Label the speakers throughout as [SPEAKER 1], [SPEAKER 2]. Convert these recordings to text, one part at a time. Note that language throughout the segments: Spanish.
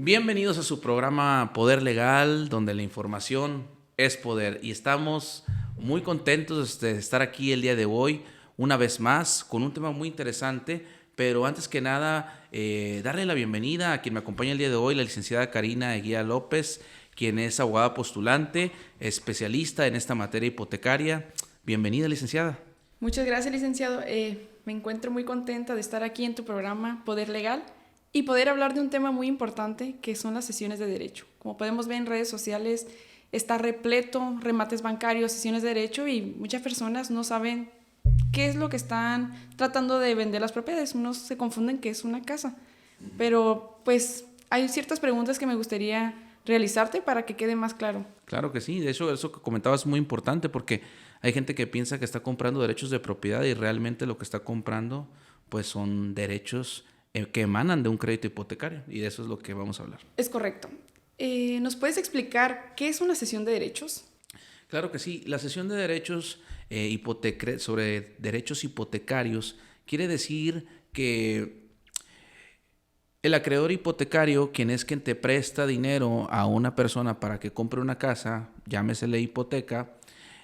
[SPEAKER 1] Bienvenidos a su programa Poder Legal, donde la información es poder. Y estamos muy contentos de estar aquí el día de hoy, una vez más, con un tema muy interesante. Pero antes que nada, darle la bienvenida a quien me acompaña el día de hoy, la licenciada Karina Eguía López, quien es abogada postulante, especialista en esta materia hipotecaria. Bienvenida, licenciada.
[SPEAKER 2] Muchas gracias, licenciado. Me encuentro muy contenta de estar aquí en tu programa Poder Legal y poder hablar de un tema muy importante que son las sesiones de derecho. Como podemos ver en redes sociales, está repleto, remates bancarios, sesiones de derecho, y muchas personas no saben qué es lo que están tratando de vender las propiedades. Unos se confunden que es una casa. Pero pues hay ciertas preguntas que me gustaría realizarte para que quede más claro.
[SPEAKER 1] Claro que sí, de hecho eso que comentabas es muy importante porque hay gente que piensa que está comprando derechos de propiedad y realmente lo que está comprando pues son derechos que emanan de un crédito hipotecario, y de eso es lo que vamos a hablar.
[SPEAKER 2] Es correcto. ¿Nos puedes explicar qué es una cesión de derechos?
[SPEAKER 1] Claro que sí, la cesión de derechos sobre derechos hipotecarios quiere decir que el acreedor hipotecario, quien te presta dinero a una persona para que compre una casa, llámesele hipoteca,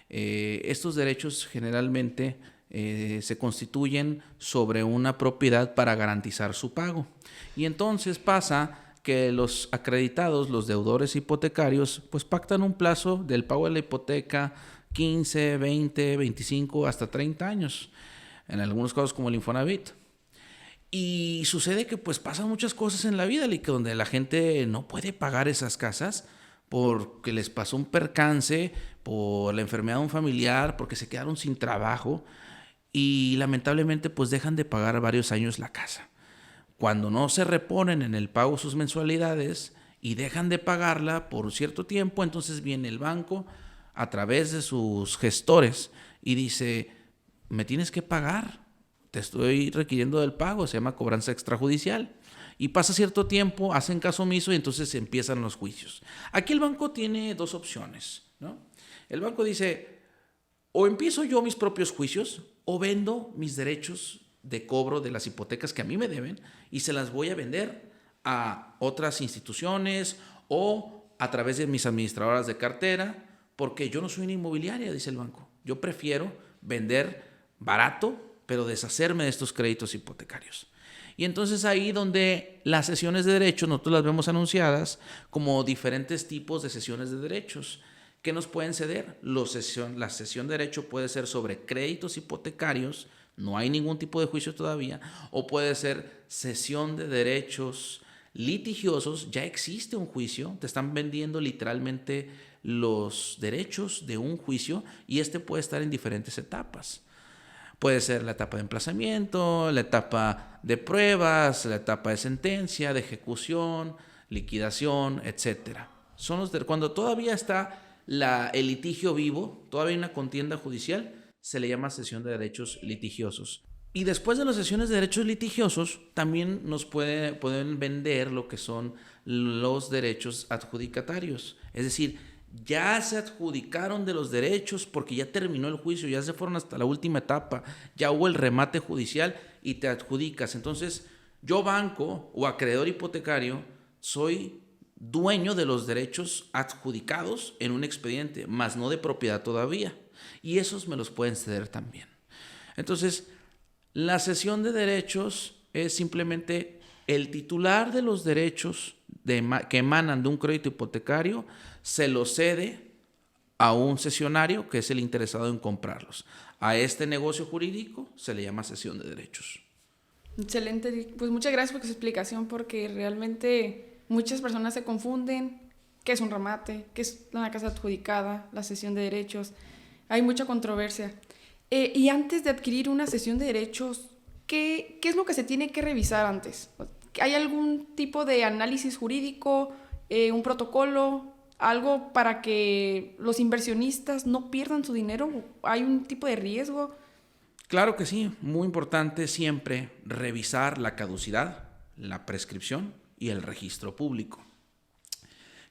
[SPEAKER 1] estos derechos generalmente se constituyen sobre una propiedad para garantizar su pago. Y entonces pasa que los acreditados, los deudores hipotecarios, pues pactan un plazo del pago de la hipoteca 15, 20, 25, hasta 30 años, en algunos casos como el Infonavit. Y sucede que pues pasan muchas cosas en la vida, donde la gente no puede pagar esas casas porque les pasó un percance, por la enfermedad de un familiar, porque se quedaron sin trabajo y lamentablemente pues dejan de pagar varios años la casa. Cuando no se reponen en el pago sus mensualidades y dejan de pagarla por cierto tiempo, entonces viene el banco a través de sus gestores y dice: me tienes que pagar, te estoy requiriendo del pago, se llama cobranza extrajudicial. Y pasa cierto tiempo, hacen caso omiso y entonces empiezan los juicios. Aquí el banco tiene dos opciones, ¿no? El banco dice: o empiezo yo mis propios juicios o vendo mis derechos de cobro de las hipotecas que a mí me deben y se las voy a vender a otras instituciones o a través de mis administradoras de cartera, porque yo no soy una inmobiliaria, dice el banco. Yo prefiero vender barato, pero deshacerme de estos créditos hipotecarios. Y entonces ahí donde las cesiones de derechos, nosotros las vemos anunciadas como diferentes tipos de cesiones de derechos. ¿Qué nos pueden ceder? La cesión de derecho puede ser sobre créditos hipotecarios, no hay ningún tipo de juicio todavía, o puede ser cesión de derechos litigiosos, ya existe un juicio, te están vendiendo literalmente los derechos de un juicio y este puede estar en diferentes etapas. Puede ser la etapa de emplazamiento, la etapa de pruebas, la etapa de sentencia, de ejecución, liquidación, etc. Cuando todavía está el litigio vivo, todavía hay una contienda judicial, se le llama cesión de derechos litigiosos. Y después de las cesiones de derechos litigiosos, también nos pueden vender lo que son los derechos adjudicatarios. Es decir, ya se adjudicaron de los derechos porque ya terminó el juicio, ya se fueron hasta la última etapa, ya hubo el remate judicial y te adjudicas. Entonces, yo banco o acreedor hipotecario soy dueño de los derechos adjudicados en un expediente, más no de propiedad todavía. Y esos me los pueden ceder también. Entonces, la cesión de derechos es simplemente el titular de los derechos que emanan de un crédito hipotecario, se los cede a un cesionario que es el interesado en comprarlos. A este negocio jurídico se le llama cesión de derechos.
[SPEAKER 2] Excelente, pues muchas gracias por su explicación, porque realmente muchas personas se confunden qué es un remate, qué es una casa adjudicada, la cesión de derechos. Hay mucha controversia. Y antes de adquirir una cesión de derechos, ¿qué es lo que se tiene que revisar antes? ¿Hay algún tipo de análisis jurídico, un protocolo, algo para que los inversionistas no pierdan su dinero? ¿Hay un tipo de riesgo?
[SPEAKER 1] Claro que sí, muy importante siempre revisar la caducidad, la prescripción y el registro público.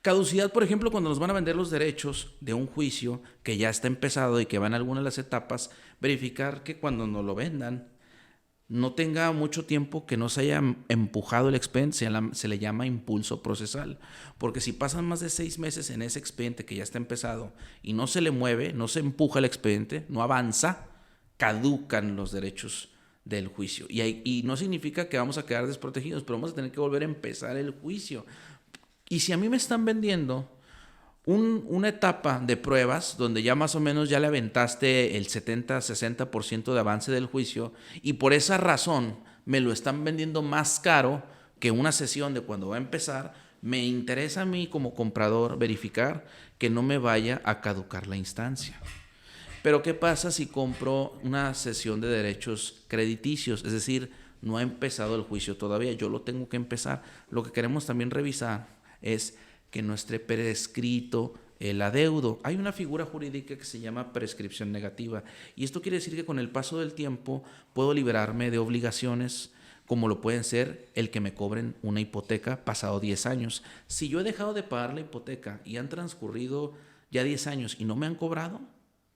[SPEAKER 1] Caducidad, por ejemplo, cuando nos van a vender los derechos de un juicio que ya está empezado y que va en alguna de las etapas, verificar que cuando nos lo vendan no tenga mucho tiempo que no se haya empujado el expediente, se le llama impulso procesal. Porque si pasan más de 6 meses en ese expediente que ya está empezado y no se le mueve, no se empuja el expediente, no avanza, caducan los derechos del juicio. Y no significa que vamos a quedar desprotegidos, pero vamos a tener que volver a empezar el juicio. Y si a mí me están vendiendo una etapa de pruebas donde ya más o menos ya le aventaste el 70-60% de avance del juicio y por esa razón me lo están vendiendo más caro que una sesión de cuando va a empezar, me interesa a mí como comprador verificar que no me vaya a caducar la instancia. Pero ¿qué pasa si compro una sesión de derechos crediticios? Es decir, no ha empezado el juicio todavía, yo lo tengo que empezar. Lo que queremos también revisar es que no esté prescrito el adeudo. Hay una figura jurídica que se llama prescripción negativa y esto quiere decir que con el paso del tiempo puedo liberarme de obligaciones como lo pueden ser el que me cobren una hipoteca pasado 10 años. Si yo he dejado de pagar la hipoteca y han transcurrido ya 10 años y no me han cobrado,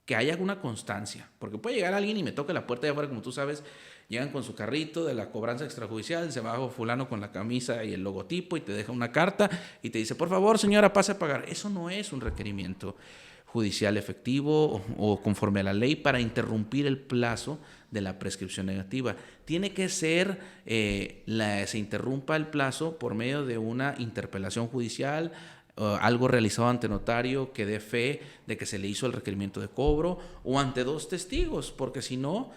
[SPEAKER 1] que haya alguna constancia, porque puede llegar alguien y me toque la puerta de afuera, como tú sabes, llegan con su carrito de la cobranza extrajudicial, se baja fulano con la camisa y el logotipo y te deja una carta y te dice, por favor señora, pase a pagar. Eso no es un requerimiento judicial efectivo o conforme a la ley para interrumpir el plazo de la prescripción negativa. Tiene que ser, se interrumpa el plazo por medio de una interpelación judicial, algo realizado ante notario que dé fe de que se le hizo el requerimiento de cobro o ante 2 testigos, porque si no,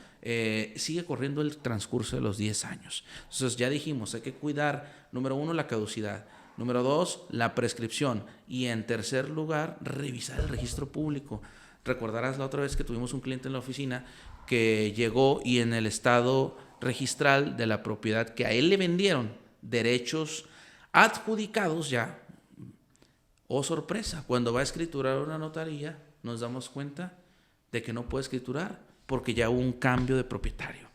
[SPEAKER 1] sigue corriendo el transcurso de los 10 años. Entonces ya dijimos, hay que cuidar, número 1, la caducidad, número 2, la prescripción y en tercer lugar, revisar el registro público. Recordarás la otra vez que tuvimos un cliente en la oficina que llegó y en el estado registral de la propiedad que a él le vendieron derechos adjudicados ya. Oh, sorpresa, cuando va a escriturar una notaría, nos damos cuenta de que no puede escriturar porque ya hubo un cambio de propietario,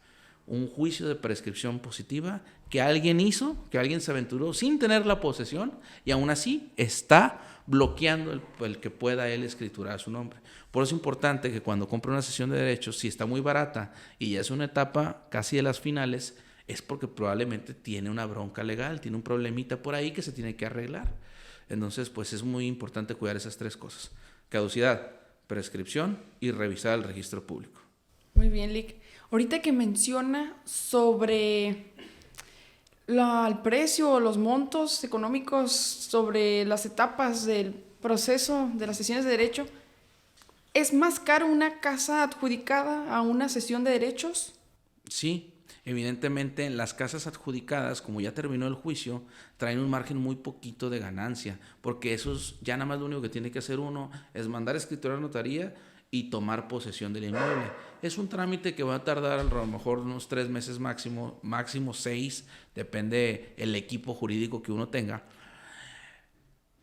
[SPEAKER 1] un juicio de prescripción positiva que alguien hizo, que alguien se aventuró sin tener la posesión y aún así está bloqueando el que pueda él escriturar su nombre. Por eso es importante que cuando compre una cesión de derechos, si está muy barata y ya es una etapa casi de las finales, es porque probablemente tiene una bronca legal, tiene un problemita por ahí que se tiene que arreglar. Entonces, pues es muy importante cuidar esas 3 cosas: caducidad, prescripción y revisar el registro público.
[SPEAKER 2] Muy bien, Lick. Ahorita que menciona sobre el precio o los montos económicos sobre las etapas del proceso de las sesiones de derecho, ¿es más caro una casa adjudicada a una sesión de derechos?
[SPEAKER 1] Sí, evidentemente las casas adjudicadas, como ya terminó el juicio, traen un margen muy poquito de ganancia, porque esos ya nada más lo único que tiene que hacer uno es mandar a escriturar a notaría y tomar posesión del inmueble. Es un trámite que va a tardar a lo mejor unos 3 meses máximo 6, depende el equipo jurídico que uno tenga.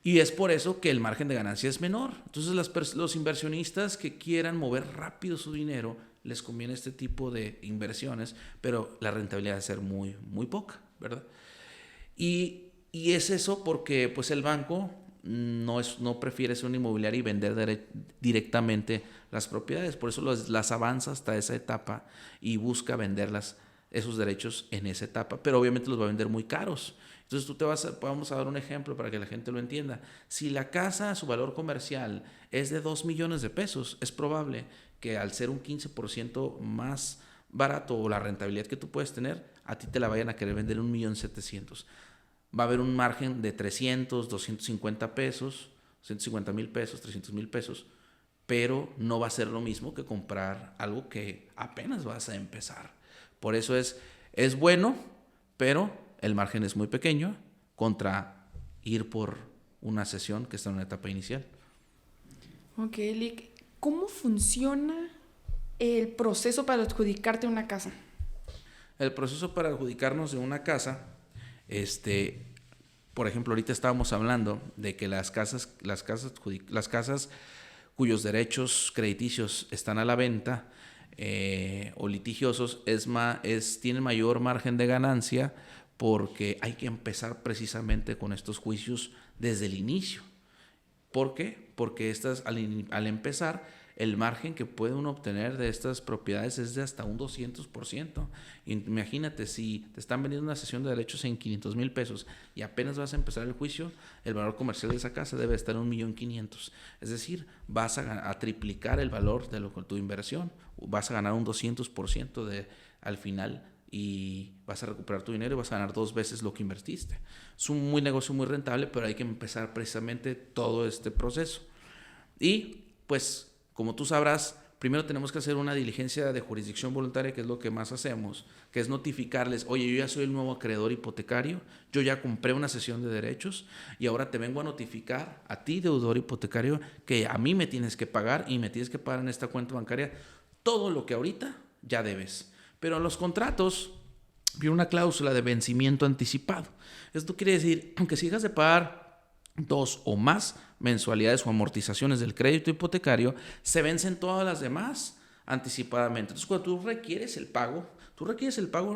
[SPEAKER 1] Y es por eso que el margen de ganancia es menor. Entonces los inversionistas que quieran mover rápido su dinero, les conviene este tipo de inversiones, pero la rentabilidad va a ser muy, muy poca, ¿verdad? Y es eso porque pues el banco no prefiere ser un inmobiliario y vender directamente las propiedades. Por eso las avanza hasta esa etapa y busca venderlas, esos derechos en esa etapa, pero obviamente los va a vender muy caros. Entonces vamos a dar un ejemplo para que la gente lo entienda. Si la casa, su valor comercial es de 2 millones de pesos, es probable que al ser un 15% más barato o la rentabilidad que tú puedes tener, a ti te la vayan a querer vender 1,7 millones. Va a haber un margen de 300, 250 pesos, 150,000 pesos, 300,000 pesos, pero no va a ser lo mismo que comprar algo que apenas vas a empezar. Por eso es bueno, pero el margen es muy pequeño contra ir por una sesión que está en una etapa inicial.
[SPEAKER 2] Ok, Lick. ¿Cómo funciona el proceso para adjudicarte una casa?
[SPEAKER 1] El proceso para adjudicarnos de una casa, por ejemplo, ahorita estábamos hablando de que las casas cuyos derechos crediticios están a la venta o litigiosos tienen mayor margen de ganancia porque hay que empezar precisamente con estos juicios desde el inicio. ¿Por qué? Porque al empezar el margen que puede uno obtener de estas propiedades es de hasta un 200%. Imagínate, si te están vendiendo una cesión de derechos en 500,000 pesos y apenas vas a empezar el juicio, el valor comercial de esa casa debe estar en 1,500,000. Es decir, vas a triplicar el valor de tu inversión, vas a ganar un 200% al final, y vas a recuperar tu dinero y vas a ganar 2 veces lo que invertiste. Es un negocio muy rentable, pero hay que empezar precisamente todo este proceso. Y pues, como tú sabrás, primero tenemos que hacer una diligencia de jurisdicción voluntaria, que es lo que más hacemos, que es notificarles: oye, yo ya soy el nuevo acreedor hipotecario, yo ya compré una cesión de derechos y ahora te vengo a notificar a ti, deudor hipotecario, que a mí me tienes que pagar, y me tienes que pagar en esta cuenta bancaria todo lo que ahorita ya debes. Pero en los contratos viene una cláusula de vencimiento anticipado. Esto quiere decir que si dejas de pagar 2 o más mensualidades o amortizaciones del crédito hipotecario, se vencen todas las demás anticipadamente. Entonces, cuando tú requieres el pago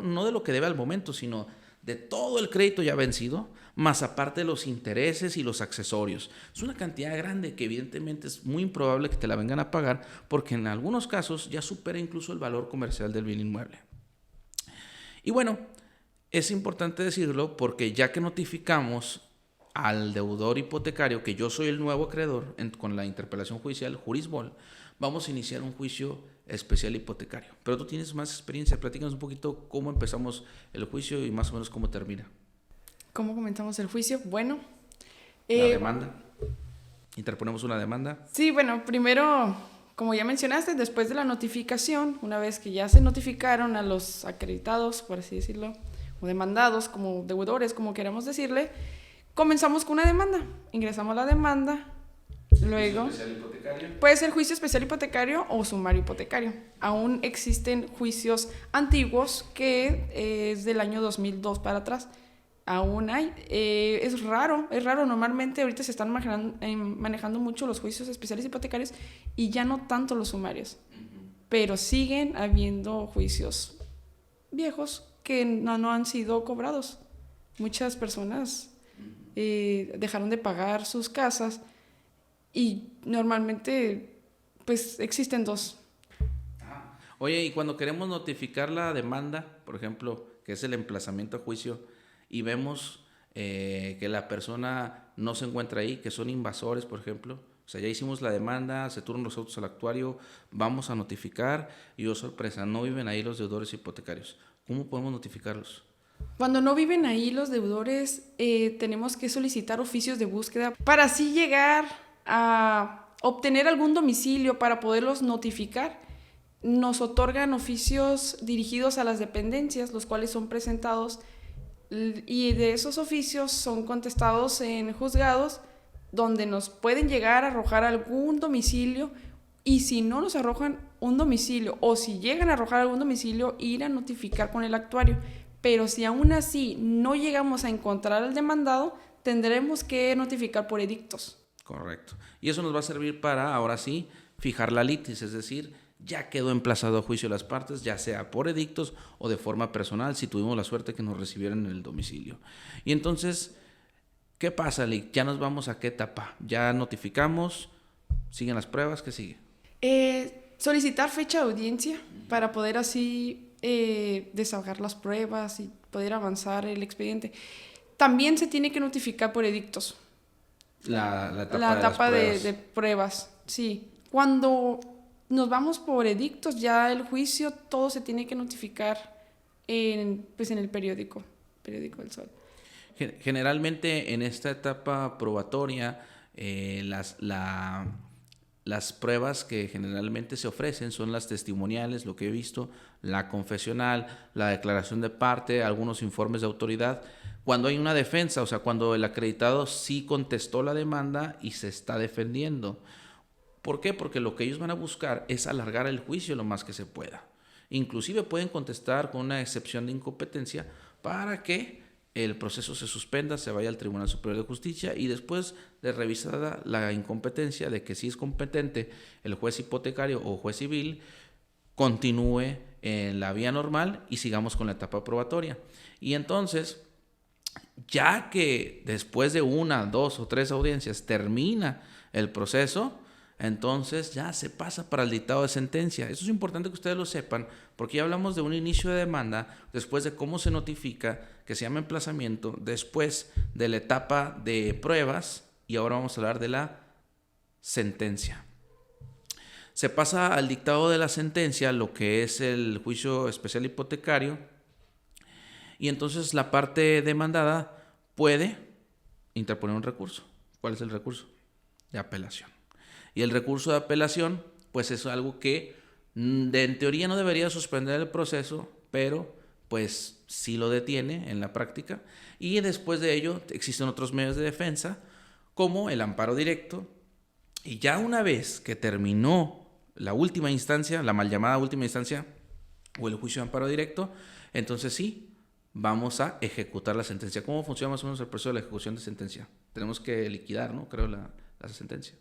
[SPEAKER 1] no de lo que debe al momento, sino de todo el crédito ya vencido, más aparte los intereses y los accesorios. Es una cantidad grande que evidentemente es muy improbable que te la vengan a pagar, porque en algunos casos ya supera incluso el valor comercial del bien inmueble. Y bueno, es importante decirlo porque ya que notificamos al deudor hipotecario que yo soy el nuevo acreedor con la interpelación judicial Jurisbol, vamos a iniciar un juicio especial hipotecario. Pero tú tienes más experiencia, platícanos un poquito cómo empezamos el juicio y más o menos cómo termina.
[SPEAKER 2] ¿Cómo comenzamos el juicio? Bueno,
[SPEAKER 1] la demanda. Interponemos una demanda.
[SPEAKER 2] Sí, bueno, primero, como ya mencionaste, después de la notificación, una vez que ya se notificaron a los acreditados, por así decirlo, o demandados, como deudores, como queramos decirle, comenzamos con una demanda. Ingresamos la demanda. Luego, puede ser juicio especial hipotecario o sumario hipotecario. Aún existen juicios antiguos que es del año 2002 para atrás. Aún hay. Es raro. Normalmente ahorita se están manejando mucho los juicios especiales hipotecarios y ya no tanto los sumarios. Pero siguen habiendo juicios viejos que no han sido cobrados. Muchas personas dejaron de pagar sus casas. Y normalmente, pues, existen 2.
[SPEAKER 1] Oye, y cuando queremos notificar la demanda, por ejemplo, que es el emplazamiento a juicio, y vemos que la persona no se encuentra ahí, que son invasores, por ejemplo, o sea, ya hicimos la demanda, se turnan los autos al actuario, vamos a notificar, y oh sorpresa, no viven ahí los deudores hipotecarios. ¿Cómo podemos notificarlos?
[SPEAKER 2] Cuando no viven ahí los deudores, tenemos que solicitar oficios de búsqueda para así llegar a obtener algún domicilio para poderlos notificar. Nos otorgan oficios dirigidos a las dependencias, los cuales son presentados, y de esos oficios son contestados en juzgados, donde nos pueden llegar a arrojar algún domicilio, y si no nos arrojan un domicilio, o si llegan a arrojar algún domicilio, ir a notificar con el actuario. Pero si aún así no llegamos a encontrar al demandado, tendremos que notificar por edictos.
[SPEAKER 1] Correcto. Y eso nos va a servir para, ahora sí, fijar la litis, es decir, ya quedó emplazado a juicio las partes, ya sea por edictos o de forma personal, si tuvimos la suerte que nos recibieran en el domicilio. Y entonces, ¿qué pasa, Lick? Ya nos vamos a qué etapa. Ya notificamos, siguen las pruebas, ¿qué sigue?
[SPEAKER 2] Solicitar fecha de audiencia para poder así desahogar las pruebas y poder avanzar el expediente. También se tiene que notificar por edictos.
[SPEAKER 1] La etapa
[SPEAKER 2] de pruebas, sí. Cuando nos vamos por edictos, ya el juicio, todo se tiene que notificar en el periódico del Sol.
[SPEAKER 1] Generalmente en esta etapa probatoria, las pruebas que generalmente se ofrecen son las testimoniales, lo que he visto, la confesional, la declaración de parte, algunos informes de autoridad. Cuando hay una defensa, o sea, cuando el acreditado sí contestó la demanda y se está defendiendo. ¿Por qué? Porque lo que ellos van a buscar es alargar el juicio lo más que se pueda. Inclusive pueden contestar con una excepción de incompetencia para que el proceso se suspenda, se vaya al Tribunal Superior de Justicia, y después de revisada la incompetencia de que sí es competente el juez hipotecario o juez civil, continúe en la vía normal y sigamos con la etapa probatoria. Y entonces, ya que después de 1, 2 o 3 audiencias termina el proceso, entonces ya se pasa para el dictado de sentencia. Eso es importante que ustedes lo sepan, porque ya hablamos de un inicio de demanda, después de cómo se notifica, que se llama emplazamiento, después de la etapa de pruebas, y ahora vamos a hablar de la sentencia. Se pasa al dictado de la sentencia, lo que es el juicio especial hipotecario, y entonces la parte demandada puede interponer un recurso. ¿Cuál es el recurso? De apelación. Y el recurso de apelación, pues es algo que en teoría no debería suspender el proceso, pero pues sí lo detiene en la práctica. Y después de ello existen otros medios de defensa, como el amparo directo. Y ya una vez que terminó la última instancia, la mal llamada última instancia, o el juicio de amparo directo, entonces sí, vamos a ejecutar la sentencia. ¿Cómo funciona más o menos el proceso de la ejecución de sentencia? Tenemos que liquidar, ¿no? Creo la sentencia.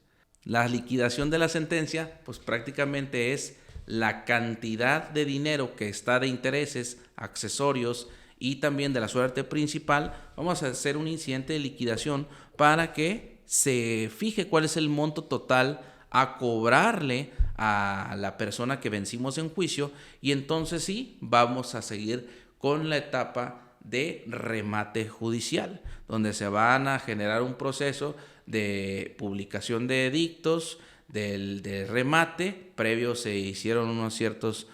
[SPEAKER 1] La liquidación de la sentencia, pues prácticamente es la cantidad de dinero que está de intereses, accesorios y también de la suerte principal. Vamos a hacer un incidente de liquidación para que se fije cuál es el monto total a cobrarle a la persona que vencimos en juicio, y entonces sí, vamos a seguir con la etapa de remate judicial, donde se van a generar un proceso de publicación de edictos, de remate. Previo se hicieron unos ciertos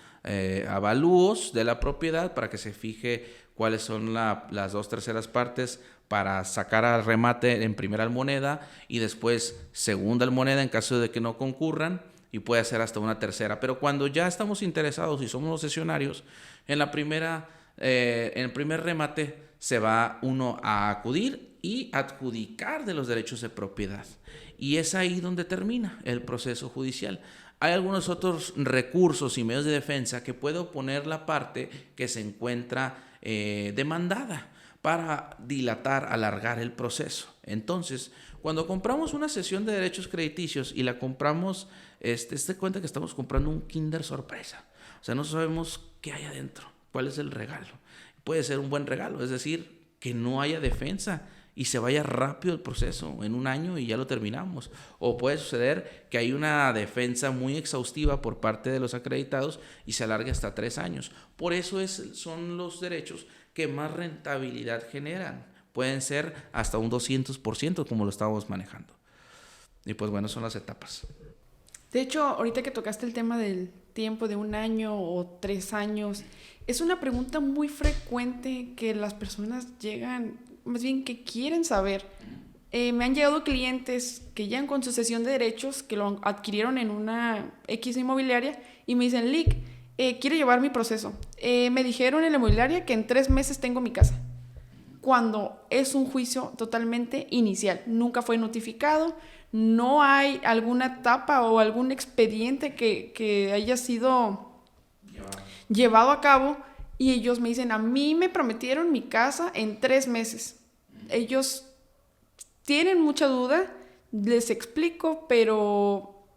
[SPEAKER 1] avalúos de la propiedad para que se fije cuáles son las 2/3 partes para sacar al remate en primera almoneda y después segunda almoneda en caso de que no concurran, y puede ser hasta una tercera. Pero cuando ya estamos interesados y somos los cesionarios, en el primer remate se va uno a acudir y adjudicar de los derechos de propiedad. Y es ahí donde termina el proceso judicial. Hay algunos otros recursos y medios de defensa que puede oponer la parte que se encuentra demandada para dilatar, alargar el proceso. Entonces, cuando compramos una cesión de derechos crediticios y la compramos, se cuenta que estamos comprando un Kinder sorpresa. O sea, no sabemos qué hay adentro, cuál es el regalo. Puede ser un buen regalo, es decir, que no haya defensa y se vaya rápido el proceso, en un año y ya lo terminamos. O puede suceder que hay una defensa muy exhaustiva por parte de los acreditados y se alargue hasta 3 años. Por eso son los derechos que más rentabilidad generan. Pueden ser hasta un 200% como lo estábamos manejando. Y pues bueno, son las etapas.
[SPEAKER 2] De hecho, ahorita que tocaste el tema del tiempo de 1 año o 3 años, es una pregunta muy frecuente que las personas llegan, más bien que quieren saber. Me han llegado clientes que llegan con su cesión de derechos, que lo adquirieron en una X inmobiliaria, y me dicen, Lick, quiero llevar mi proceso. Me dijeron en la inmobiliaria que en 3 meses tengo mi casa. Cuando es un juicio totalmente inicial, nunca fue notificado, no hay alguna etapa o algún expediente que haya sido llevado a cabo, y ellos me dicen, a mí me prometieron mi casa en 3 meses. Ellos tienen mucha duda, les explico, pero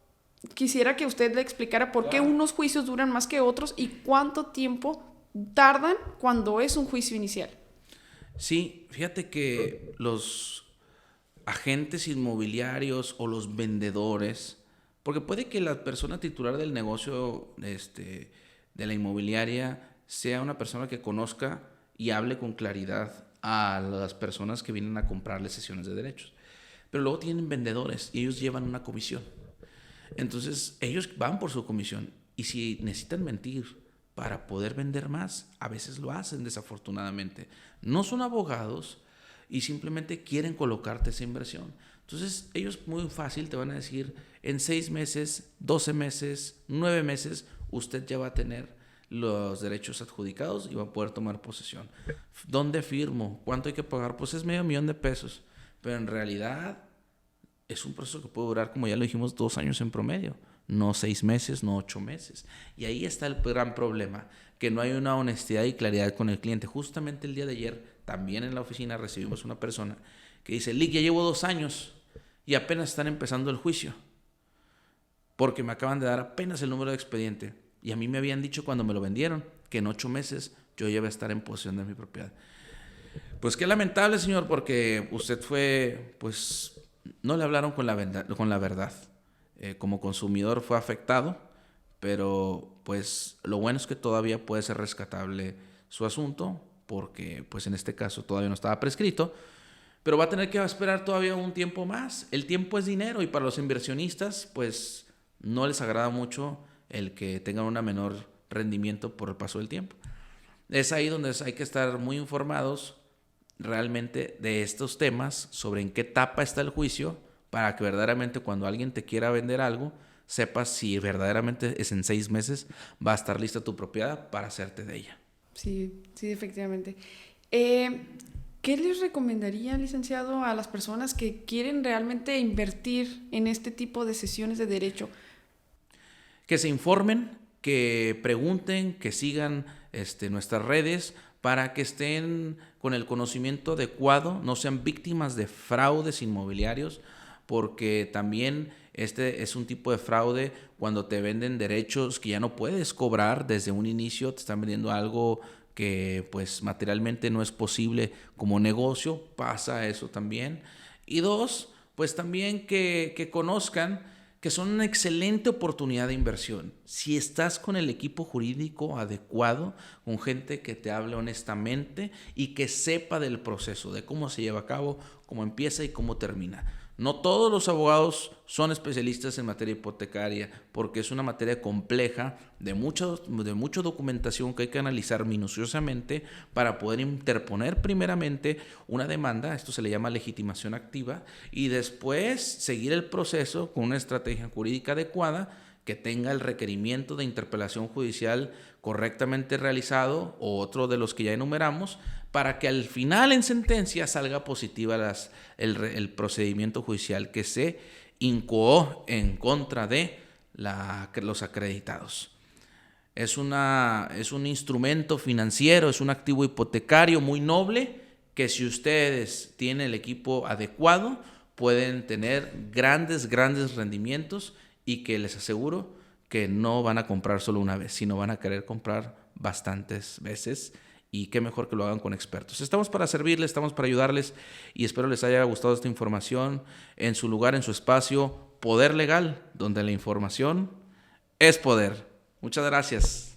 [SPEAKER 2] quisiera que usted le explicara por qué unos juicios duran más que otros y cuánto tiempo tardan cuando es un juicio inicial.
[SPEAKER 1] Sí, fíjate que los agentes inmobiliarios o los vendedores, porque puede que la persona titular del negocio de la inmobiliaria sea una persona que conozca y hable con claridad a las personas que vienen a comprarle cesiones de derechos. Pero luego tienen vendedores y ellos llevan una comisión. Entonces ellos van por su comisión, y si necesitan mentir para poder vender más, a veces lo hacen desafortunadamente. No son abogados y simplemente quieren colocarte esa inversión. Entonces ellos muy fácil te van a decir, en 6 meses, 12 meses, 9 meses, usted ya va a tener los derechos adjudicados y va a poder tomar posesión. ¿Dónde firmo? ¿Cuánto hay que pagar? Pues es $500,000, pero en realidad es un proceso que puede durar, como ya lo dijimos, 2 años en promedio, no 6 meses, no 8 meses. Y ahí está el gran problema, que no hay una honestidad y claridad con el cliente. Justamente el día de ayer, también en la oficina, recibimos una persona que dice, Lick, ya llevo 2 años y apenas están empezando el juicio, porque me acaban de dar apenas el número de expediente. Y a mí me habían dicho cuando me lo vendieron que en 8 meses yo ya iba a estar en posesión de mi propiedad. Pues qué lamentable, señor, porque usted fue, pues, no le hablaron con la verdad. como consumidor fue afectado, pero pues lo bueno es que todavía puede ser rescatable su asunto, porque pues en este caso todavía no estaba prescrito, pero va a tener que esperar todavía un tiempo más. El tiempo es dinero y para los inversionistas pues no les agrada mucho el que tengan un menor rendimiento por el paso del tiempo. Es ahí donde hay que estar muy informados realmente de estos temas, sobre en qué etapa está el juicio, para que verdaderamente cuando alguien te quiera vender algo, sepas si verdaderamente es en 6 meses va a estar lista tu propiedad para hacerte de ella.
[SPEAKER 2] Sí, sí, efectivamente. ¿Qué les recomendaría, licenciado, a las personas que quieren realmente invertir en este tipo de sesiones de derecho?
[SPEAKER 1] Que se informen, que pregunten, que sigan nuestras redes para que estén con el conocimiento adecuado, no sean víctimas de fraudes inmobiliarios, porque también este es un tipo de fraude cuando te venden derechos que ya no puedes cobrar desde un inicio, te están vendiendo algo que pues materialmente no es posible como negocio, pasa eso también. Y dos, pues también que conozcan que son una excelente oportunidad de inversión. Si estás con el equipo jurídico adecuado, con gente que te hable honestamente y que sepa del proceso, de cómo se lleva a cabo, cómo empieza y cómo termina. No todos los abogados son especialistas en materia hipotecaria porque es una materia compleja de mucha documentación que hay que analizar minuciosamente para poder interponer primeramente una demanda, esto se le llama legitimación activa, y después seguir el proceso con una estrategia jurídica adecuada que tenga el requerimiento de interpelación judicial correctamente realizado o otro de los que ya enumeramos, para que al final en sentencia salga positiva el procedimiento judicial que se incoó en contra de los acreditados. Es un instrumento financiero, es un activo hipotecario muy noble que si ustedes tienen el equipo adecuado pueden tener grandes rendimientos y que les aseguro que no van a comprar solo una vez, sino van a querer comprar bastantes veces. Y qué mejor que lo hagan con expertos. Estamos para servirles, estamos para ayudarles y espero les haya gustado esta información en su lugar, en su espacio, Poder Legal, donde la información es poder. Muchas gracias.